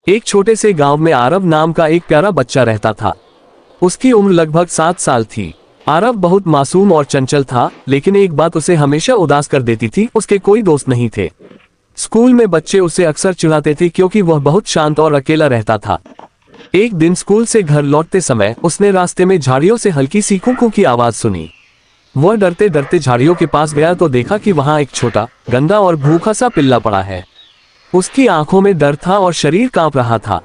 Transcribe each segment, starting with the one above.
एक छोटे से गांव में आरव नाम का एक प्यारा बच्चा रहता था। उसकी उम्र लगभग 7 साल थी। आरव बहुत मासूम और चंचल था, लेकिन एक बात उसे हमेशा उदास कर देती थी, उसके कोई दोस्त नहीं थे। स्कूल में बच्चे उसे अक्सर चिढ़ाते थे क्योंकि वह बहुत शांत और अकेला रहता था। एक दिन स्कूल से घर लौटते समय उसने रास्ते में झाड़ियों से हल्की सी कू की आवाज सुनी। वह डरते डरते झाड़ियों के पास गया तो देखा कि वहां एक छोटा, गंदा और भूखा सा पिल्ला पड़ा है। उसकी आंखों में डर था और शरीर कांप रहा था।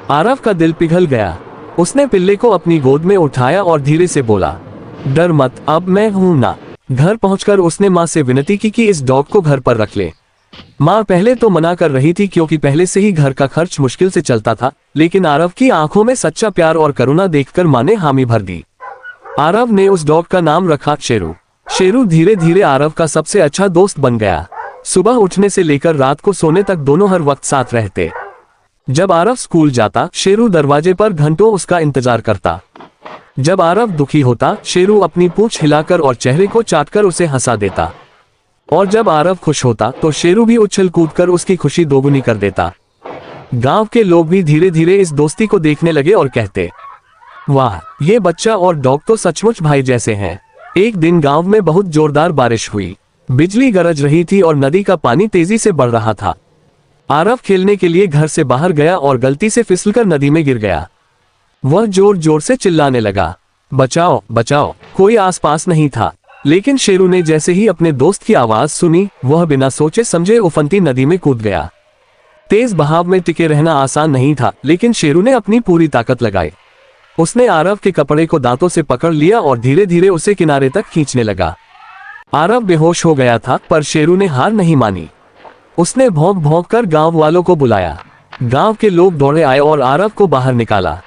आरव का दिल पिघल गया। उसने पिल्ले को अपनी गोद में उठाया और धीरे से बोला, डर मत, अब मैं हूं ना। घर पहुंचकर उसने माँ से विनती की कि इस डॉग को घर पर रख ले। माँ पहले तो मना कर रही थी क्योंकि पहले से ही घर का खर्च मुश्किल से चलता था, लेकिन आरव की आंखों में सच्चा प्यार और करुणा देखकर माँ ने हामी भर दी। आरव ने उस डॉग का नाम रखा शेरू। शेरू धीरे धीरे आरव का सबसे अच्छा दोस्त बन गया। सुबह उठने से लेकर रात को सोने तक दोनों हर वक्त साथ रहते। जब आरव स्कूल जाता, शेरू दरवाजे पर घंटों उसका इंतजार करता। जब आरव दुखी होता, शेरू अपनी पूंछ हिलाकर और चेहरे को चाटकर उसे हंसा देता। और जब आरव खुश होता तो शेरू भी उछल कूदकर उसकी खुशी दोगुनी कर देता। गांव के लोग भी धीरे धीरे इस दोस्ती को देखने लगे और कहते, वाह, ये बच्चा और डॉग तो सचमुच भाई जैसे हैं। एक दिन गांव में बहुत जोरदार बारिश हुई। बिजली गरज रही थी और नदी का पानी तेजी से बढ़ रहा था। आरव खेलने के लिए घर से बाहर गया और गलती से फिसलकर नदी में गिर गया। वह जोर जोर से चिल्लाने लगा, बचाओ बचाओ। कोई आसपास नहीं था, लेकिन शेरू ने जैसे ही अपने दोस्त की आवाज सुनी, वह बिना सोचे समझे उफनती नदी में कूद गया। तेज बहाव में टिके रहना आसान नहीं था, लेकिन शेरू ने अपनी पूरी ताकत लगाई। उसने आरव के कपड़े को दांतों से पकड़ लिया और धीरे धीरे उसे किनारे तक खींचने लगा। आरव बेहोश हो गया था, पर शेरू ने हार नहीं मानी। उसने भौंक भौंक कर गांव वालों को बुलाया। गांव के लोग दौड़े आए और आरव को बाहर निकाला।